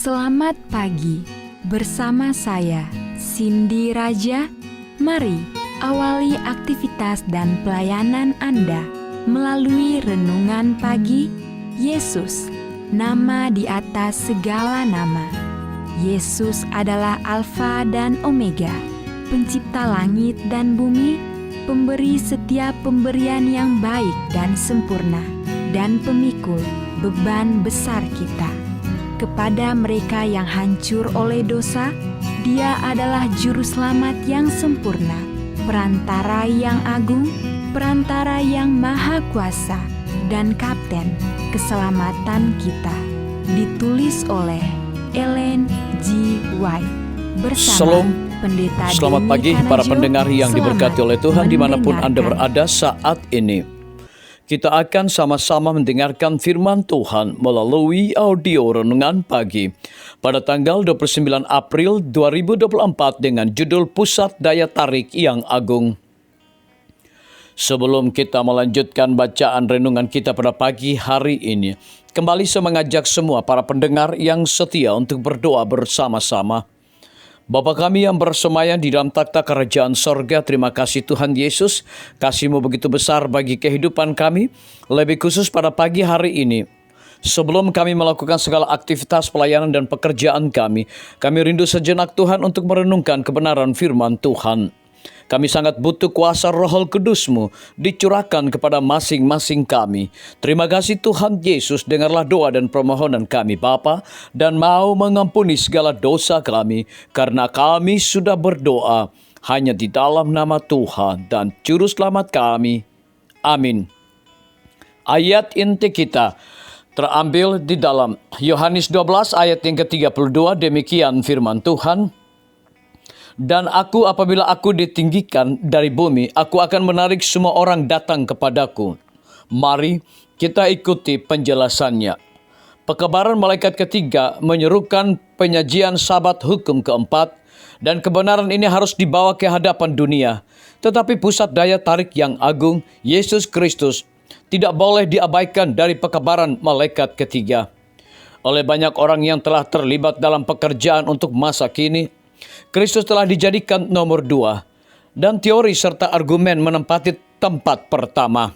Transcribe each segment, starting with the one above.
Selamat pagi, bersama saya Cindy Raja. Mari awali aktivitas dan pelayanan Anda melalui renungan pagi. Yesus, nama di atas segala nama. Yesus adalah Alfa dan Omega, pencipta langit dan bumi, pemberi setiap pemberian yang baik dan sempurna, dan pemikul beban besar kita. Kepada mereka yang hancur oleh dosa, Dia adalah juru selamat yang sempurna, perantara yang agung, perantara yang maha kuasa, dan kapten keselamatan kita. Ditulis oleh Ellen G. White bersama Shalom. Pendeta Selamat Denny pagi Kanajo. para pendengar yang diberkati oleh Tuhan dimanapun Anda mendengarkan. berada saat ini. Kita akan sama-sama mendengarkan firman Tuhan melalui audio renungan pagi pada tanggal 29 April 2024 dengan judul Pusat Daya Tarik yang Agung. Sebelum kita melanjutkan bacaan renungan kita pada pagi hari ini, kembali saya mengajak semua para pendengar yang setia untuk berdoa bersama-sama. Bapa kami yang bersemayam di dalam takhta kerajaan sorga, terima kasih Tuhan Yesus, kasih-Mu begitu besar bagi kehidupan kami, lebih khusus pada pagi hari ini. Sebelum kami melakukan segala aktivitas pelayanan dan pekerjaan kami rindu sejenak Tuhan untuk merenungkan kebenaran firman Tuhan. Kami sangat butuh kuasa Roh Kudus-Mu dicurahkan kepada masing-masing kami. Terima kasih Tuhan Yesus, dengarlah doa dan permohonan kami Bapa, dan mau mengampuni segala dosa kami, karena kami sudah berdoa hanya di dalam nama Tuhan dan Juru Selamat kami. Amin. Ayat inti kita terambil di dalam Yohanes 12 ayat yang ke-32, demikian firman Tuhan. Dan apabila aku ditinggikan dari bumi, aku akan menarik semua orang datang kepadaku. Mari kita ikuti penjelasannya. Pekebaran malaikat ketiga menyerukan penyajian Sabat hukum keempat, dan kebenaran ini harus dibawa ke hadapan dunia. Tetapi pusat daya tarik yang agung, Yesus Kristus, tidak boleh diabaikan dari pekebaran malaikat ketiga. Oleh banyak orang yang telah terlibat dalam pekerjaan untuk masa kini, Kristus telah dijadikan nomor 2, dan teori serta argumen menempati tempat pertama.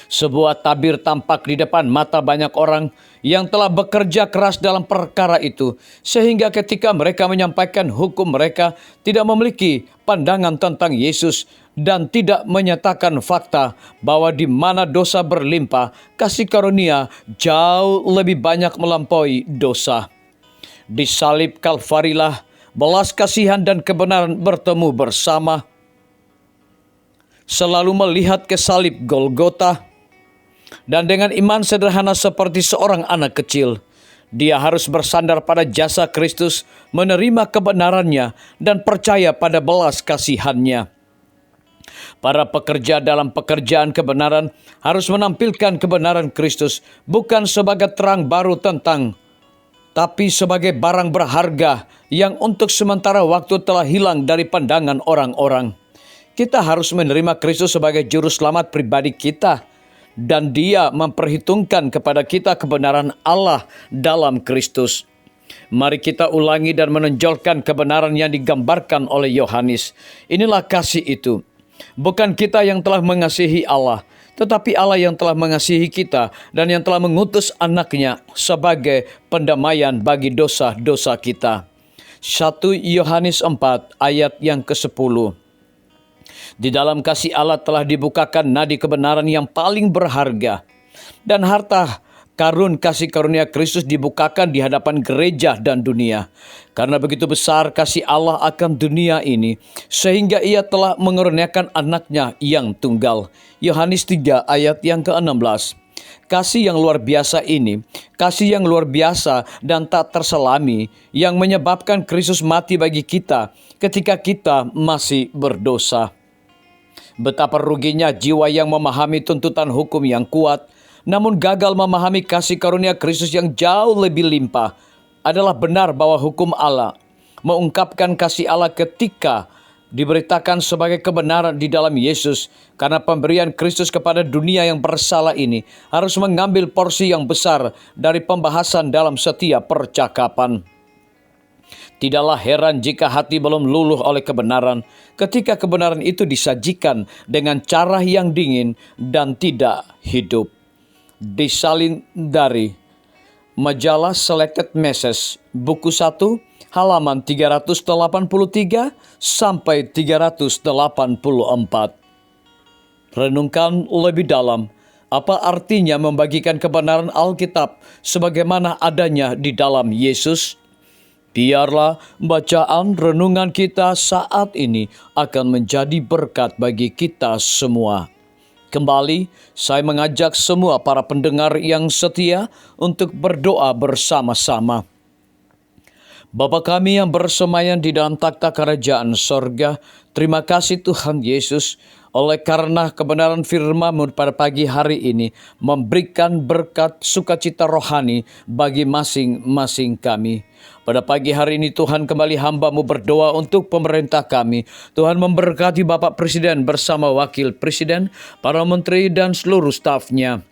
Sebuah tabir tampak di depan mata banyak orang yang telah bekerja keras dalam perkara itu, sehingga ketika mereka menyampaikan hukum, mereka tidak memiliki pandangan tentang Yesus dan tidak menyatakan fakta bahwa di mana dosa berlimpah, kasih karunia jauh lebih banyak melampaui dosa. Di salib Kalvarilah belas kasihan dan kebenaran bertemu bersama. Selalu melihat ke salib Golgota, dan dengan iman sederhana seperti seorang anak kecil, dia harus bersandar pada jasa Kristus, menerima kebenarannya, dan percaya pada belas kasihannya. Para pekerja dalam pekerjaan kebenaran harus menampilkan kebenaran Kristus, bukan sebagai terang baru tapi sebagai barang berharga yang untuk sementara waktu telah hilang dari pandangan orang-orang. Kita harus menerima Kristus sebagai juru selamat pribadi kita, dan Dia memperhitungkan kepada kita kebenaran Allah dalam Kristus. Mari kita ulangi dan menonjolkan kebenaran yang digambarkan oleh Yohanes. Inilah kasih itu. Bukan kita yang telah mengasihi Allah, tetapi Allah yang telah mengasihi kita dan yang telah mengutus anaknya sebagai pendamaian bagi dosa-dosa kita. 1 Yohanes 4 ayat yang ke-10. Di dalam kasih Allah telah dibukakan nadi kebenaran yang paling berharga, dan harta karun kasih karunia Kristus dibukakan di hadapan gereja dan dunia. Karena begitu besar kasih Allah akan dunia ini, sehingga Ia telah mengaruniakan anaknya yang tunggal. Yohanes 3 ayat yang ke-16. Kasih yang luar biasa ini, kasih yang luar biasa dan tak terselami, yang menyebabkan Kristus mati bagi kita ketika kita masih berdosa. Betapa ruginya jiwa yang memahami tuntutan hukum yang kuat, namun gagal memahami kasih karunia Kristus yang jauh lebih limpah. Adalah benar bahwa hukum Allah mengungkapkan kasih Allah ketika diberitakan sebagai kebenaran di dalam Yesus, karena pemberian Kristus kepada dunia yang bersalah ini harus mengambil porsi yang besar dari pembahasan dalam setiap percakapan. Tidaklah heran jika hati belum luluh oleh kebenaran, ketika kebenaran itu disajikan dengan cara yang dingin dan tidak hidup. Disalin dari Majalah Selected Messages, buku 1, halaman 383 sampai 384. Renungkan lebih dalam, apa artinya membagikan kebenaran Alkitab sebagaimana adanya di dalam Yesus? Biarlah bacaan renungan kita saat ini akan menjadi berkat bagi kita semua. Kembali, saya mengajak semua para pendengar yang setia untuk berdoa bersama-sama. Bapa kami yang bersemayam di dalam takhta kerajaan sorga, terima kasih Tuhan Yesus, oleh karena kebenaran firman-Mu pada pagi hari ini memberikan berkat sukacita rohani bagi masing-masing kami. Pada pagi hari ini Tuhan, kembali hamba-Mu berdoa untuk pemerintah kami. Tuhan memberkati Bapak Presiden bersama Wakil Presiden, para menteri dan seluruh stafnya.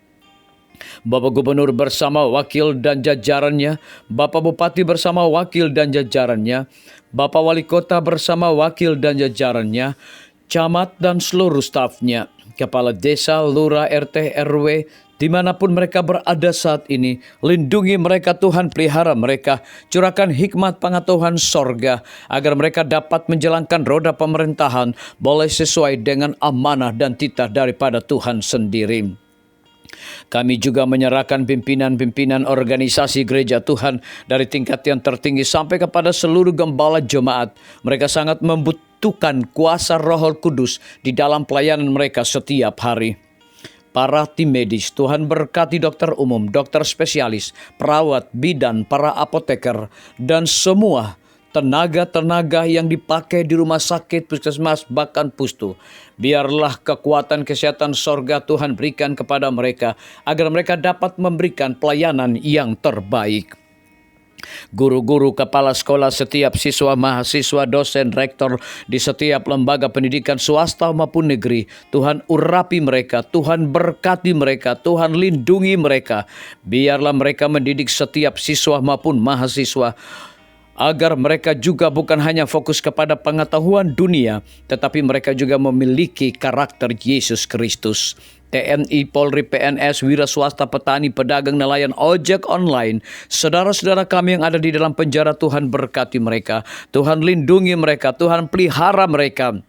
Bapak Gubernur bersama wakil dan jajarannya, Bapak Bupati bersama wakil dan jajarannya, Bapak Wali Kota bersama wakil dan jajarannya, camat dan seluruh stafnya, kepala desa, lurah, RT, RW, dimanapun mereka berada saat ini. Lindungi mereka Tuhan, pelihara mereka, curahkan hikmat pengetahuan sorga, agar mereka dapat menjalankan roda pemerintahan boleh sesuai dengan amanah dan titah daripada Tuhan sendiri. Kami juga menyerahkan pimpinan-pimpinan organisasi gereja Tuhan dari tingkat yang tertinggi sampai kepada seluruh gembala jemaat. Mereka sangat membutuhkan kuasa Roh Kudus di dalam pelayanan mereka setiap hari. Para tim medis, Tuhan berkati dokter umum, dokter spesialis, perawat, bidan, para apoteker, dan semua tenaga-tenaga yang dipakai di rumah sakit, puskesmas, bahkan pustu. Biarlah kekuatan kesehatan sorga Tuhan berikan kepada mereka, agar mereka dapat memberikan pelayanan yang terbaik. Guru-guru, kepala sekolah, setiap siswa, mahasiswa, dosen, rektor di setiap lembaga pendidikan swasta maupun negeri, Tuhan urapi mereka, Tuhan berkati mereka, Tuhan lindungi mereka. Biarlah mereka mendidik setiap siswa maupun mahasiswa, agar mereka juga bukan hanya fokus kepada pengetahuan dunia, tetapi mereka juga memiliki karakter Yesus Kristus. TNI, Polri, PNS, wira swasta, petani, pedagang, nelayan, ojek online, saudara-saudara kami yang ada di dalam penjara, Tuhan berkati mereka, Tuhan lindungi mereka, Tuhan pelihara mereka.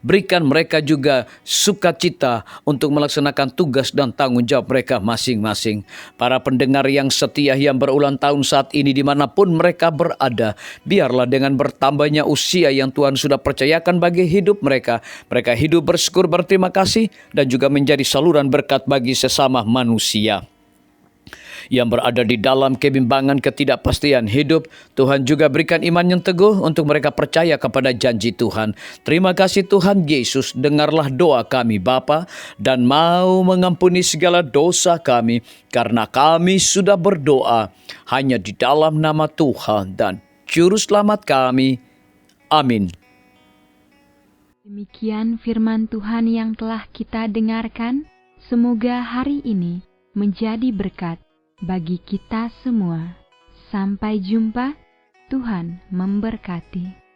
Berikan mereka juga sukacita untuk melaksanakan tugas dan tanggung jawab mereka masing-masing. Para pendengar yang setia yang berulang tahun saat ini dimanapun mereka berada, biarlah dengan bertambahnya usia yang Tuhan sudah percayakan bagi hidup mereka, mereka hidup bersyukur, berterima kasih, dan juga menjadi saluran berkat bagi sesama manusia yang berada di dalam kebimbangan ketidakpastian hidup. Tuhan juga berikan iman yang teguh untuk mereka percaya kepada janji Tuhan. Terima kasih Tuhan Yesus, dengarlah doa kami Bapa, dan mau mengampuni segala dosa kami, karena kami sudah berdoa hanya di dalam nama Tuhan dan Juru Selamat kami. Amin. Demikian firman Tuhan yang telah kita dengarkan. Semoga hari ini menjadi berkat bagi kita semua. Sampai jumpa, Tuhan memberkati.